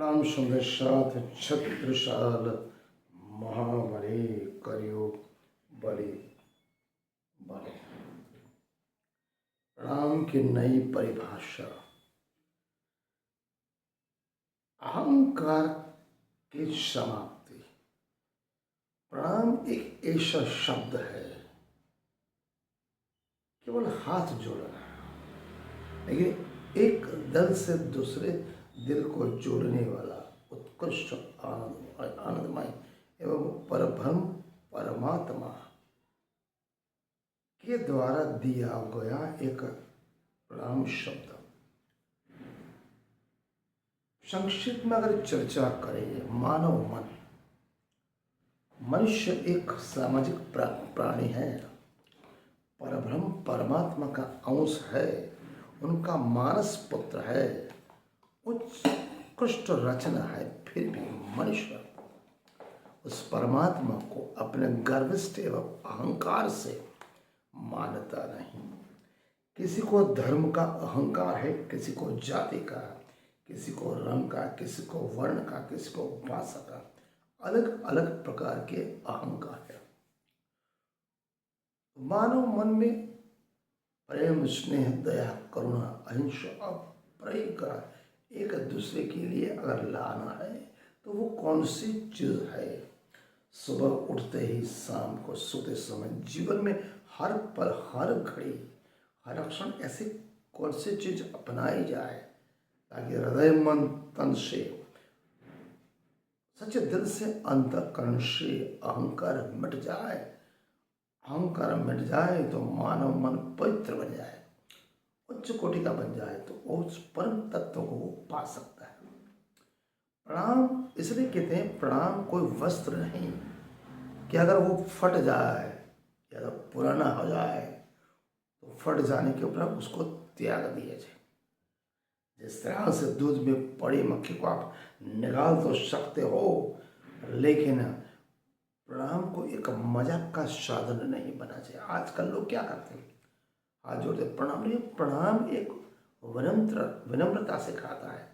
प्रणाम सुंदर साथ छत्रसाल महाबली करियो बलि बलि। प्रणाम की नई परिभाषा। अहंकार की समाप्ति। प्रणाम एक ऐसा शब्द है, केवल हाथ जोड़ना, लेकिन एक दिल से दूसरे दिल को जोड़ने वाला उत्कृष्ट आनंदमय एवं परब्रह्म परमात्मा के द्वारा दिया गया एक प्रणाम शब्द। संक्षिप्त में अगर चर्चा करें, मानव मन, मनुष्य एक सामाजिक प्राणी है, परब्रह्म परमात्मा का अंश है, उनका मानस पुत्र है, उत्कृष्ट रचना है। फिर भी मनुष्य उस परमात्मा को अपने गर्विष्ठ एवं अहंकार से मानता नहीं। किसी को धर्म का अहंकार है, किसी को जाति का, किसी को रंग का, किसी को वर्ण का, किसी को भाषा का, अलग अलग प्रकार के अहंकार है। मानव मन में प्रेम, स्नेह, दया, करुणा, अहिंसा, अप्रायिकता एक दूसरे के लिए अगर लाना है तो वो कौन सी चीज है? सुबह उठते ही शाम को सोते समय, जीवन में हर पल, हर घड़ी, हर क्षण ऐसी कौन सी चीज अपनाई जाए ताकि हृदय, मन, तन से, सच्चे दिल से, अंतःकरण से अहंकार मिट जाए। अहंकार मिट जाए तो मानव मन पवित्र बन जाए, उच्च कोटि का बन जाए, तो उस परम तत्व को वो पा सकता है। प्रणाम इसलिए कहते हैं, प्रणाम कोई वस्त्र नहीं कि अगर वो फट जाए या तो पुराना हो जाए तो फट जाने के उपरांत उसको त्याग दिया जाए। जिस तरह से दूध में पड़ी मक्खी को आप निकाल तो सकते हो, लेकिन प्रणाम को एक मजाक का साधन नहीं बना चाहिए। आजकल लोग क्या करते हैं, हाथ जोड़ते प्रणाम नहीं। प्रणाम एक विनम्रता सिखाता है,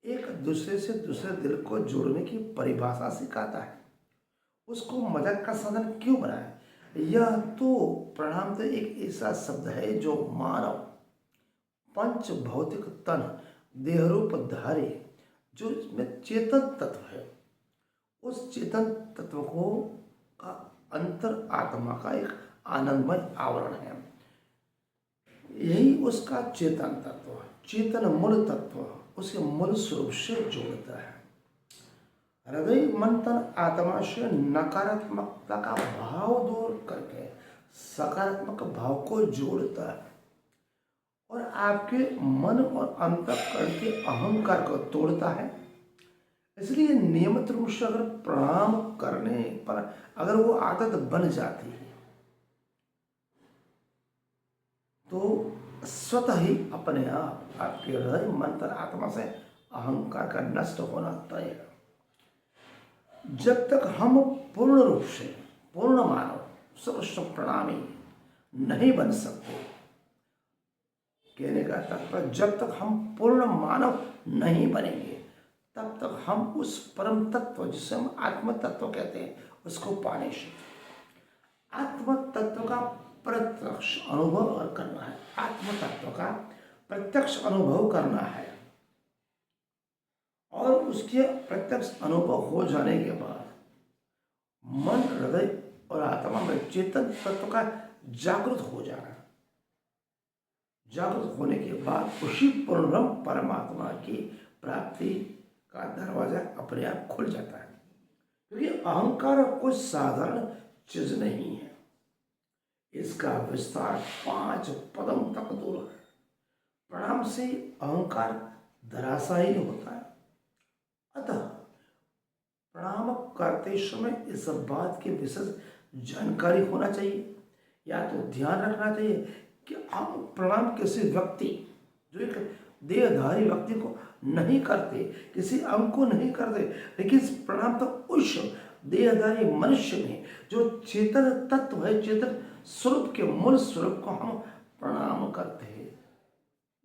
एक दूसरे से दूसरे दिल को जोड़ने की परिभाषा सिखाता है। उसको मजाक का साधन क्यों बनाए? यह तो प्रणाम तो एक ऐसा शब्द है जो मानव पंच भौतिक तन देहरूपधारी, जो इसमें चेतन तत्व है, उस चेतन तत्व को का अंतर आत्मा का एक आनंदमय आवरण है। यही उसका चेतन तत्व, चेतन मूल तत्व उसके मूल स्वरूप से जोड़ता है। हृदय, मन, तन, आत्मा से नकारात्मकता का भाव दूर करके सकारात्मक भाव को जोड़ता है और आपके मन और अंतःकरण के अहंकार को तोड़ता है। इसलिए नियमित रूप से अगर प्रणाम करने पर अगर वो आदत बन जाती है तो स्वतः ही अपने आप आपके हृदय, मन, तन, आत्मा से अहंकार का नष्ट होना तय है। जब तक हम पूर्ण रूप से पूर्ण मानव, सर्वस्व प्रणामी नहीं बन सकते, कहने का तात्पर्य जब तक हम पूर्ण मानव नहीं बनेंगे तब तक हम उस परम तत्व जिसे हम आत्म तत्व कहते हैं उसको पा नहीं सकते। आत्म तत्व का प्रत्यक्ष अनुभव करना है, आत्म तत्व का प्रत्यक्ष अनुभव करना है, और उसके प्रत्यक्ष अनुभव हो जाने के बाद मन, हृदय और आत्मा में चेतन तत्व का जागृत हो जाना, जागृत होने के बाद उसी पूर्ण परमात्मा की प्राप्ति का दरवाजा अपने आप खुल जाता है। क्योंकि अहंकार कोई साधारण चीज नहीं है, इसका विस्तार 5 पदम तक दूर है। प्रणाम से अहंकार धराशायी होता है। अतः प्रणाम करते समय इस बात की विशेष जानकारी होना चाहिए, या तो ध्यान रखना चाहिए कि हम प्रणाम किसी व्यक्ति, जो एक देहधारी व्यक्ति को नहीं करते, किसी अंग को नहीं करते, लेकिन प्रणाम तो उस देहधारी मनुष्य में जो चेतन तत्व है, चेतन स्वरूप के मूल स्वरूप को हम प्रणाम करते हैं,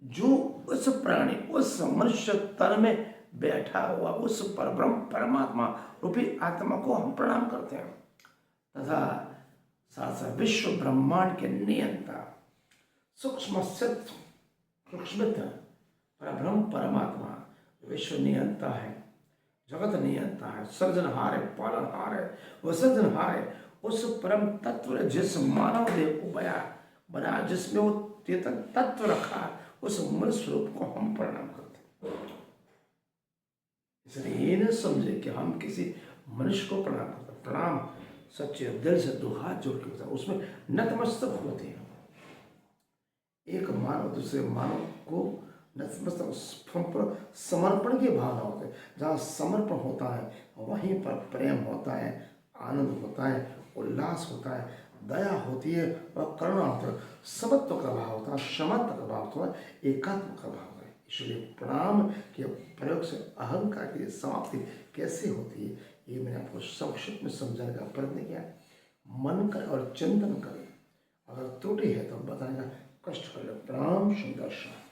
जो उस प्राणी, उस मनुष्य तन में बैठा हुआ उस परब्रह्म परमात्मा रूपी आत्मा को हम प्रणाम करते हैं तथा साथ विश्व ब्रह्मांड के नियंता सूक्ष्म परब्रह्म परमात्मा विश्व नियंता है, जगत नियंता है, सृजनहार है, पालनहार है, विसर्जनहार है, उस परम तत्व ने जिस मानव देह को बनाया जिसमें वो चेतन तत्व रखा है, उस मूल स्वरूप को हम प्रणाम करते हैं। इसलिए ये न समझे कि हम किसी मनुष्य को प्रणाम करते हैं। प्रणाम सच्चे दिल से दो हाथ जोड़ के होता है, उसमें नतमस्तक होते हैं। एक मानव दूसरे मानव को नतमस्तक समर्पण की भावना होती है। जहाँ समर्पण होता है वहीं पर प्रेम होता है, आनंद होता है, उल्लास होता है, दया होती है और करुणा होता है, समत्व का भाव होता है, क्षमत्व का भाव होता है, एकात्म का भाव होता है। इसलिए प्रणाम के प्रयोग से अहंकार की समाप्ति कैसे होती है ये मैंने आपको संक्षिप्त में समझाने का प्रयत्न किया। मन करें और चिंतन करें, अगर त्रुटि है तो बताने का कष्ट कर ले। प्रणाम सुदर्शन।